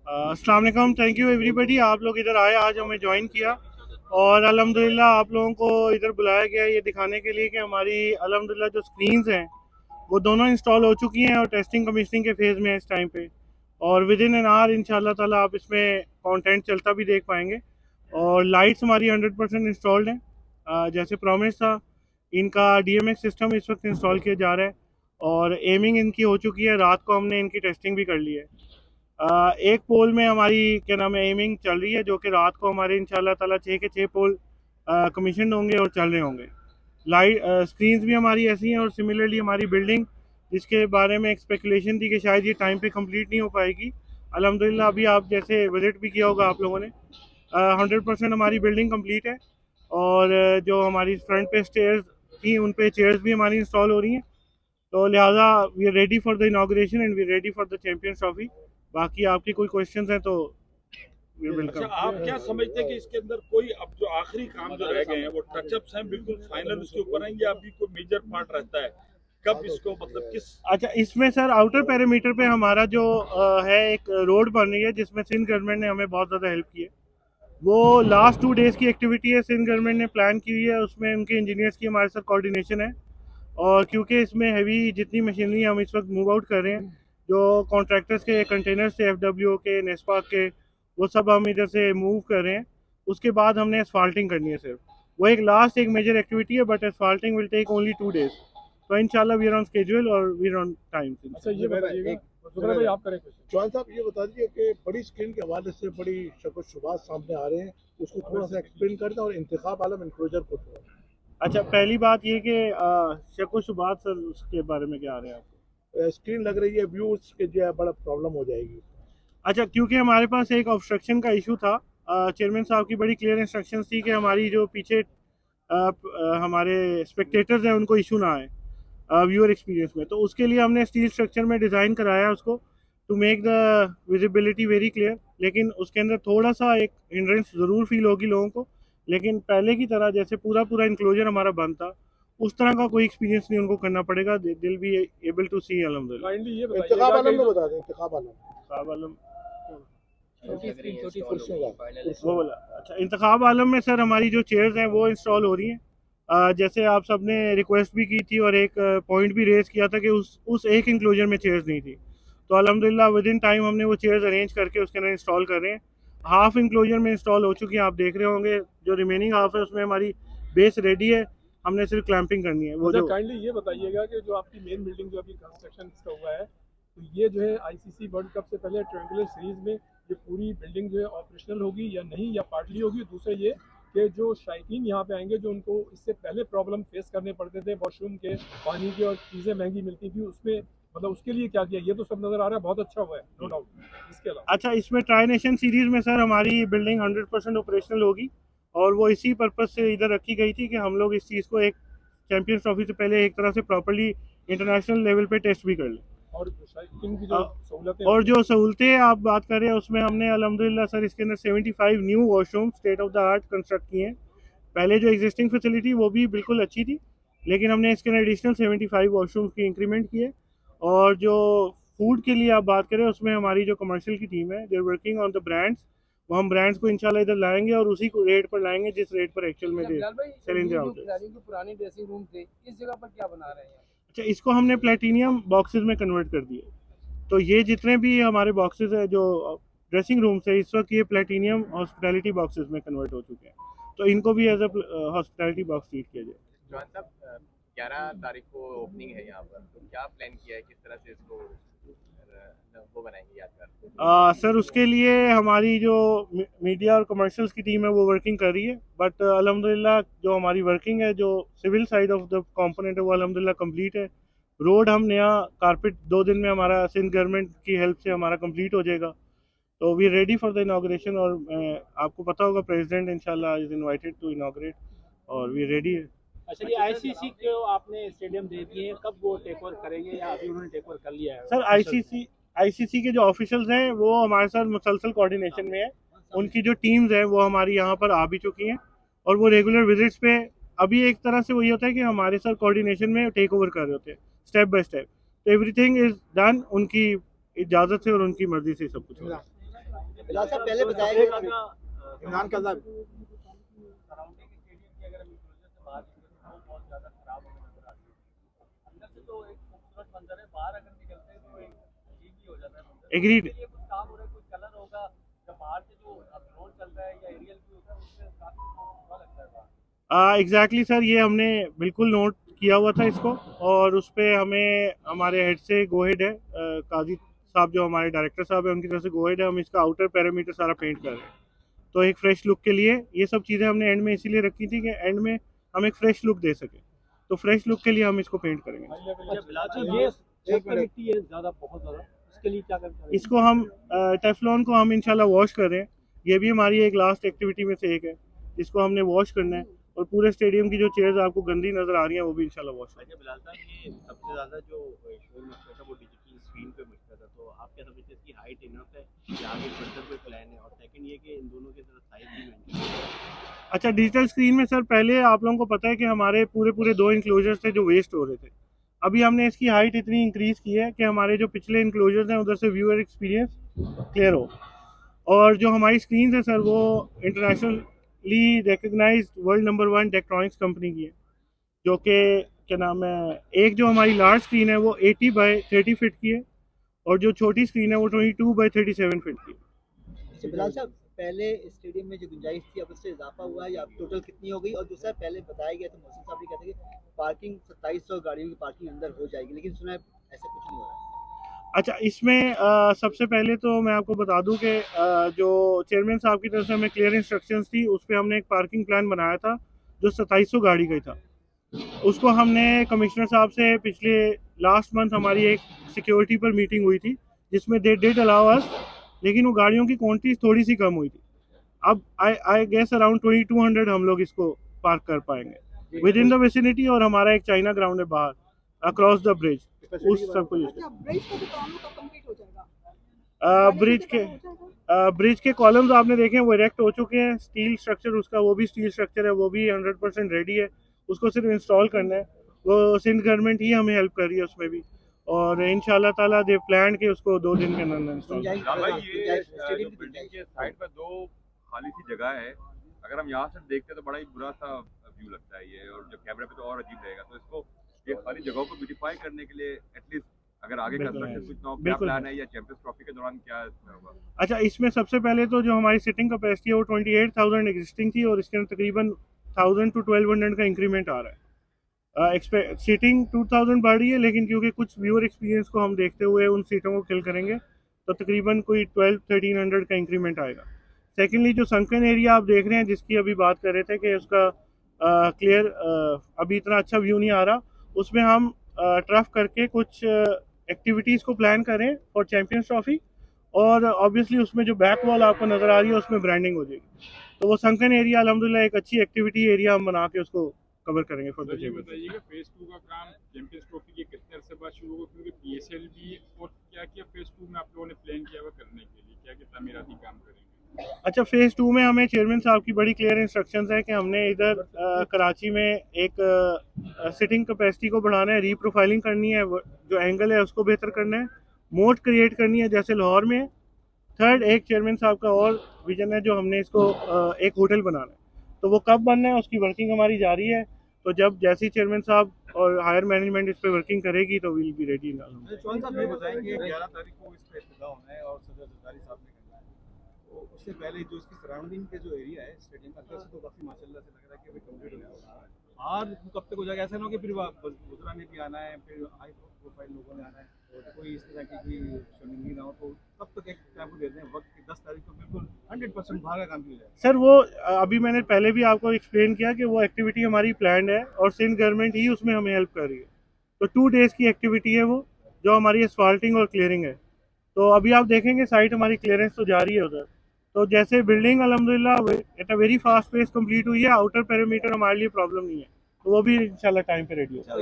अस्सलाम वालेकुम, thank you everybody. आप लोग इधर आए, आज हमें ज्वाइन किया और अल्हम्दुलिल्लाह आप लोगों को इधर बुलाया गया ये दिखाने के लिए कि हमारी अल्हम्दुलिल्लाह जो स्क्रीन्स हैं वो दोनों इंस्टॉल हो चुकी हैं और टेस्टिंग कमीशनिंग के फेज़ में है इस टाइम पे। और विद इन एन आवर इंशाल्लाह ताला आप इसमें कंटेंट चलता भी देख पाएंगे। और लाइट्स हमारी 100% इंस्टॉल्ड हैं, जैसे प्रॉमिस था। इनका DMX सिस्टम इस वक्त इंस्टॉल किया जा रहा है और एमिंग इनकी हो चुकी है। रात को हमने इनकी टेस्टिंग भी कर ली है। एक पोल में हमारी क्या नाम है एमिंग चल रही है, जो कि रात को हमारे इंशाल्लाह ताला 6 के 6 पोल कमीशन होंगे और चल रहे होंगे। लाइट स्क्रीन्स भी हमारी ऐसी हैं और सिमिलरली हमारी बिल्डिंग, जिसके बारे में एक स्पेकुलेशन थी कि शायद ये टाइम पे कंप्लीट नहीं हो पाएगी, अल्हम्दुलिल्लाह अभी आप जैसे विजिट भी किया होगा आप लोगों ने, 100% हमारी बिल्डिंग कंप्लीट है। और जो हमारी फ्रंट पे स्टेयर्स थी उन पे चेयर्स भी हमारी इंस्टॉल हो रही हैं। तो लिहाजा we are ready for the inauguration and we are ready for the champions trophy. बाकी आपकी कोई क्वेश्चंस हैं तो वी अच्छा, वेलकम। आप क्या समझते हैं कि इसके अंदर कोई अब जो आखिरी काम जो रह गए हैं वो टचअप्स हैं, बिल्कुल फाइनल उसके ऊपर हैं, या अभी कोई मेजर पार्ट रहता है? कब इसको मतलब किस अच्छा, इसमें सर आउटर पैरामीटर पे हमारा जो है एक रोड बन रही है जिसमें सिंध गवर्नमेंट ने हमें बहुत ज़्यादा हेल्प की है। वो लास्ट 2 डेज़ की एक्टिविटी है, सिंध गवर्नमेंट ने प्लान की हुई है, उसमें उनके इंजीनियर्स की हमारे साथ कोऑर्डिनेशन है। और क्योंकि इसमें हैवी जितनी मशीनरी हम इस वक्त मूव आउट कर रहे हैं, जो कॉन्ट्रैक्टर्स के कंटेनर्स थे FWO के, नेस्पा के, वो सब हम इधर से मूव कर रहे हैं। उसके बाद हमने एसफाल्टिंग करनी है सिर्फ, वो एक लास्ट एक मेजर एक्टिविटी है, but asphalting will take only 2 days. तो इंशाल्लाह वी आर ऑन स्केड्यूल और वी आर ऑन टाइम। अच्छा, ये बताइएगा भाई, आप करें क्वेश्चन। चौहान साहब, ये बता दीजिए कि बड़ी स्क्रीन के हवाले से बड़ी शक व शुबात सामने आ रहे हैं, उसको थोड़ा सा एक्सप्लेन कर दें, और इंतखाब आलम इंक्लोजर को थोड़ा। अच्छा, पहली बात ये कि शक व शुबात सर उसके बारे में क्या आ रहे हैं आपको? स्क्रीन लग रही है, व्यूज के जो है बड़ा प्रॉब्लम हो जाएगी। अच्छा, क्योंकि हमारे पास एक ऑब्स्ट्रक्शन का इशू था, चेयरमैन साहब की बड़ी क्लियर इंस्ट्रक्शंस थी कि हमारी जो पीछे हमारे स्पेक्टेटर्स हैं उनको इशू ना आए व्यूअर एक्सपीरियंस में। तो उसके लिए हमने स्टील स्ट्रक्चर में डिज़ाइन कराया उसको to make the visibility very clear. लेकिन उसके अंदर थोड़ा सा एक हिंड्रेंस ज़रूर फील होगी लोगों को, लेकिन पहले की तरह जैसे पूरा पूरा इंक्लोजर हमारा बंद था उस तरह का कोई एक्सपीरियंस नहीं उनको करना पड़ेगा। दिल बी एबल टू सी अल्हम्दुलिल्लाह। काइंडली ये इंतखाब आलम को बता दें, इंतखाब आलम साहब आलम छोटी कुर्सियों का वो बोला। अच्छा, इंतखाब आलम में सर हमारी जो चेयर्स हैं वो इंस्टॉल हो रही हैं। जैसे आप सब ने रिक्वेस्ट भी की थी और एक पॉइंट भी रेज किया था कि उस एक इंक्लोजर में चेयर्स नहीं थी, तो अल्हम्दुलिल्लाह विद इन टाइम हमने वो चेयर्स अरेंज करके उसके अंदर इंस्टॉल कर रहे हैं। हाफ इंक्लोजर में इंस्टॉल हो चुकी है, आप देख रहे होंगे। जो रिमेनिंग हाफ है उसमें हमारी बेस रेडी है, हमने सिर्फ क्लैंपिंग करनी है। वो जो काइंडली ये बताइएगा कि जो आपकी मेन बिल्डिंग जो अभी कंस्ट्रक्शन इसका हुआ है, तो ये जो है ICC वर्ल्ड कप से पहले ट्रायंगुलर सीरीज में ये पूरी बिल्डिंग जो है ऑपरेशनल होगी या नहीं, या पार्टली होगी? दूसरा ये कि जो शायकीन यहाँ पे आएंगे, जो उनको इससे पहले प्रॉब्लम फेस करने पड़ते थे, वॉशरूम के, पानी के, और चीज़ें महंगी मिलती थी, उसमें मतलब उसके लिए क्या किया? ये तो सब नज़र आ रहा है, बहुत अच्छा हुआ है, नो डाउट। इसके अलावा अच्छा, इसमें ट्राई नेशन सीरीज में सर हमारी बिल्डिंग 100% ऑपरेशनल होगी और वो इसी पर्पज़ से इधर रखी गई थी कि हम लोग इस चीज़ को एक चैंपियंस ट्रॉफी से पहले एक तरह से प्रॉपर्ली इंटरनेशनल लेवल पे टेस्ट भी कर लें। और शायकीन की जो सहूलतें और जो सहूलतें आप बात कर रहे हैं उसमें हमने अल्हम्दुलिल्लाह सर इसके अंदर 75 new washroom state of the art construct किए हैं। पहले जो एग्जिस्टिंग फैसिलिटी वो भी बिल्कुल अच्छी थी, लेकिन हमने इसके अंदर एडिशनल 75 वॉशरूम की इंक्रीमेंट किए। और जो फूड के लिए आप बात करें उसमें हमारी जो कमर्शियल की टीम है, they are working on the brands. वो हम ब्रांड्स को इंशाल्लाह इधर लाएंगे और उसी को रेट पर लाएंगे जिस रेट पर एक्चुअल में दे सेलेंगे आउटलेट। जो पुराने ड्रेसिंग रूम थे, इस जगह पर क्या बना रहे हैं? अच्छा, इसको हमने प्लेटिनियम बॉक्सेस में कन्वर्ट कर दिया। तो ये जितने भी हमारे बॉक्सेस हैं जो ड्रेसिंग रूम से, इस वक्त ये प्लेटिनियम हॉस्पिटैलिटी बॉक्सेस में कन्वर्ट हो चुके हैं, तो इनको भी as a hospitality box treat किया जाए। जॉन साहब, 11 तारीख को ओपनिंग है यहाँ पर, तो क्या प्लान किया है, किस तरह से इसको वो बनाएंगे यादगार? सर उसके लिए हमारी जो मीडिया और कमर्शियल्स की टीम है वो वर्किंग कर रही है, बट अल्हम्दुलिल्लाह जो हमारी वर्किंग है, जो civil side of the component है वो अल्हम्दुलिल्लाह कंप्लीट है। रोड हम नया कारपेट 2 दिन में हमारा सिंध गवर्नमेंट की हेल्प से हमारा कंप्लीट हो जाएगा। तो we ready for the inauguration. और आपको पता होगा प्रेसिडेंट इंशाल्लाह इज इनवाइटेड टू इनाग्रेट और वी रेडी है। अच्छा, ये ICC को आपने स्टेडियम दे दिए, कब वो टेक ओवर करेंगे या अभी उन्होंने टेक ओवर कर लिया है? सर ICC के जो ऑफिशियल्स हैं वो हमारे साथ मुसलसल कोऑर्डिनेशन में है। उनकी जो टीम्स हैं वो हमारी यहाँ पर आ भी चुकी हैं और वो रेगुलर विजिट्स पे, अभी एक तरह से वही होता है कि हमारे साथ कोऑर्डिनेशन में टेक ओवर कर रहे होते हैं स्टेप बाय स्टेप। तो एवरीथिंग इज डन उनकी इजाज़त से और उनकी मर्जी से सब कुछ हो रहा है। बिलाल साहब पहले बताया गया इमरान का सराउंडिंग स्टेडियम की अगर हम इंक्लूजन से बात करें तो वो बहुत ज़्यादा खराब होने नजर आती है। अंदर से तो एक खूबसूरत मंजर है, बाहर अगर निकलते हैं तो एक अजीब ही हो जाता है मंजर। एग्रीड। इसके लिए कुछ काम हो रहा है, कुछ कलर होगा या बाहर से जो अब ड्रोन चल रहा है या एरियल व्यू होता है उससे काफी बुरा लगता है बाहर। एग्जैक्टली सर, ये हमने बिल्कुल नोट किया हुआ था इसको, और उस पर हमें हमारे हेड से गो हेड है, काजी साहब जो हमारे डायरेक्टर साहब है उनकी तरफ से गो हेड है। हम इसका आउटर पैरामीटर सारा पेंट कर रहे हैं, तो एक फ्रेश लुक के लिए ये सब चीज़ें हमने एंड में इसीलिए रखी थी कि एंड में हम एक फ्रेश लुक दे सके, तो फ्रेश लुक के लिए हम इसको पेंट करेंगे। ये एक मिट्टी है ज़्यादा, बहुत ज़्यादा, इसके लिए क्या करना है? इसको हम टेफ्लॉन को हम इंशाल्लाह वॉश कर रहे हैं, ये भी हमारी एक लास्ट एक्टिविटी में से एक है जिसको हमने वॉश करना है, और पूरे स्टेडियम की जो चेयर्स आपको गंदी नज़र आ रही हैं वो भी इंशाल्लाह वॉश करेंगे। अच्छा बिलाल साहब, ये सबसे ज़्यादा जो शोर मचता था वो डिजिटल स्क्रीन पे मचता था, तो आप क्या समझते हैं इसकी हाइट इनफ है या आगे फर्दर कोई प्लान है? और सेकंड ये कि इन दोनों के साथ साइज भी मेंटेन। अच्छा, डिजिटल स्क्रीन में सर पहले आप लोगों को पता है कि हमारे पूरे 2 इंक्लोजर्स थे जो वेस्ट हो रहे थे। अभी हमने इसकी हाइट इतनी इंक्रीज़ की है कि हमारे जो पिछले इंक्लोजर्स हैं उधर से व्यूअर एक्सपीरियंस क्लियर हो, और जो हमारी स्क्रीन है सर वो internationally recognised world number 1 Tektronix company की है, जो कि क्या नाम है, एक जो हमारी लार्ज स्क्रीन है वो 80 बाई 30 फीट की है, और जो छोटी स्क्रीन है वो 22 बाई 37 फीट की है। अच्छा बिलाल साहब, पहले स्टेडियम में जो गुंजाइश थी अब उससे इजाफा हुआ है या अब टोटल कितनी हो गई? और दूसरा, पहले बताया गया था, मोहसिन साहब भी कहते हैं कि पार्किंग 2700 गाड़ियों की पार्किंग अंदर हो जाएगी, लेकिन सुना है ऐसा कुछ नहीं हो रहा है। अच्छा, इसमें सबसे पहले तो मैं आपको बता दूं कि जो चेयरमैन साहब की तरफ से हमें क्लियर इंस्ट्रक्शंस थी, उस पर हमने एक पार्किंग प्लान बनाया था जो 2700 गाड़ी का ही था। उसको हमने कमिश्नर साहब से पिछले लास्ट मंथ हमारी एक सिक्योरिटी पर मीटिंग हुई थी जिसमें दे डिड अलाउ अस, लेकिन वो गाड़ियों की क्वांटिटी थोड़ी सी कम हुई थी। अब आई गेस अराउंड 2200 हम लोग इसको पार्क कर पाएंगे विद इन द विसिनिटी, और हमारा एक चाइना ग्राउंड है बाहर अक्रॉस द ब्रिज, उस सबको यूज ब्रिज के कॉलम्स आपने देखे हैं वो इरेक्ट हो चुके हैं, स्टील स्ट्रक्चर उसका वो भी स्टील स्ट्रक्चर है, वो भी 100% रेडी है, उसको सिर्फ इंस्टॉल करना है। वो सिंध गवर्नमेंट ही हमें हेल्प कर रही है उसमें भी, और इंशाल्लाह ताला दे प्लान के उसको 2 दिन के अंदर इंस्टॉल गुंजाइश भाई ये स्टेडियम की बिल्डिंग गुंजाइश के साइड पर 2 खाली सी जगह है, अगर हम यहाँ से देखते हैं तो बड़ा ही बुरा सा व्यू लगता है ये, और जब कैमरे पे तो और अजीब रहेगा। तो इसको ये खाली जगहों को ब्यूटीफाई करने के लिए एटलीस्ट अगर आगे कंस्ट्रक्शन कुछ ना हो, क्या प्लान है या चैंपियंस ट्रॉफी के दौरान क्या होगा? अच्छा, इसमें सबसे पहले तो जो हमारी सिटिंग कैपेसिटी है वो 28,000 एग्जिस्टिंग थी, और इसके अंदर तकरीबन 1000 to 1200 का इंक्रीमेंट आ रहा है। सीटिंग 2000 बढ़ रही है, लेकिन क्योंकि कुछ व्यूअर एक्सपीरियंस को हम देखते हुए उन सीटों को फिल करेंगे तो तकरीबन कोई 12-1300 का इंक्रीमेंट आएगा। सेकेंडली, जो संकन एरिया आप देख रहे हैं जिसकी अभी बात कर रहे थे कि उसका क्लियर अभी इतना अच्छा व्यू नहीं आ रहा, उसमें हम टर्फ करके कुछ एक्टिविटीज़ को प्लान करें फॉर चैम्पियंस ट्रॉफी, और ऑब्वियसली उसमें जो बैक वॉल आपको नज़र आ रही है उसमें ब्रांडिंग हो जाएगी। तो वो संकन एरिया अल्हम्दुलिल्लाह एक अच्छी एक्टिविटी एरिया हम बना के उसको कवर करेंगे फॉर द ये चैंपियंस। बताइएगा फेज 2 का काम चैंपियंस ट्रॉफी के कितने अरसे बाद शुरू होगा, क्योंकि पीएसएल भी, और क्या क्या फेज 2 में आप लोगों ने प्लान किया हुआ करने के लिए, क्या क्या तामीराती काम करेंगे? अच्छा, फेज़ 2 में हमें चेयरमैन साहब की बड़ी क्लियर इंस्ट्रक्शंस है कि हमने इधर कराची में एक सिटिंग कैपेसिटी को बढ़ाना है, रीप्रोफाइलिंग करनी है, जो एंगल है उसको बेहतर करना है, मोड क्रिएट करनी है जैसे लाहौर में। थर्ड, एक चेयरमैन साहब का और विजन है जो हमने इसको एक होटल बनाना है, तो वो कब बनना है उसकी वर्किंग हमारी जारी है। तो जब जैसी चेयरमैन साहब और हायर मैनेजमेंट इस पर वर्किंग करेगी तो विल बी रेडी। चौहान साहब ये बताएंगे 11 तारीख को इस पर इफ्तिताह होना है और सदर जरदारी साहब ने करना है, तो उससे पहले जो इसकी सराउंडिंग के जो एरिया है स्टेडियम का, अंदर से तो काफी माशाल्लाह से लग रहा है कि अभी कंप्लीट हो गया है। आज कब तक हो जाएगा? ऐसा ना हो कि फिर गुजरा ने भी आना है, फिर हाई प्रोफाइल लोगों ने आना है, और कोई इस तरह की कोई शर्मिंदगी ना हो, तो कब तक एक टाइम को देते हैं वक्त कि 10 तारीख को बिल्कुल 100% बाहर का काम किया जाए? सर वो अभी मैंने पहले भी आपको एक्सप्लेन किया कि वो एक्टिविटी हमारी प्लान्ड है और सिंध गवर्नमेंट ही उसमें हमें हेल्प कर रही है। तो 2 डेज़ की एक्टिविटी है वो, जो हमारी एस्फाल्टिंग और क्लियरिंग है। तो अभी आप देखेंगे साइट हमारी क्लियरेंस तो जारी है उधर। तो जैसे बिल्डिंग अल्हम्दुलिल्लाह at a very fast pace complete हुई है, आउटर पैरामीटर हमारे लिए प्रॉब्लम नहीं है, तो वो भी इंशाल्लाह टाइम पे रेडी होगा।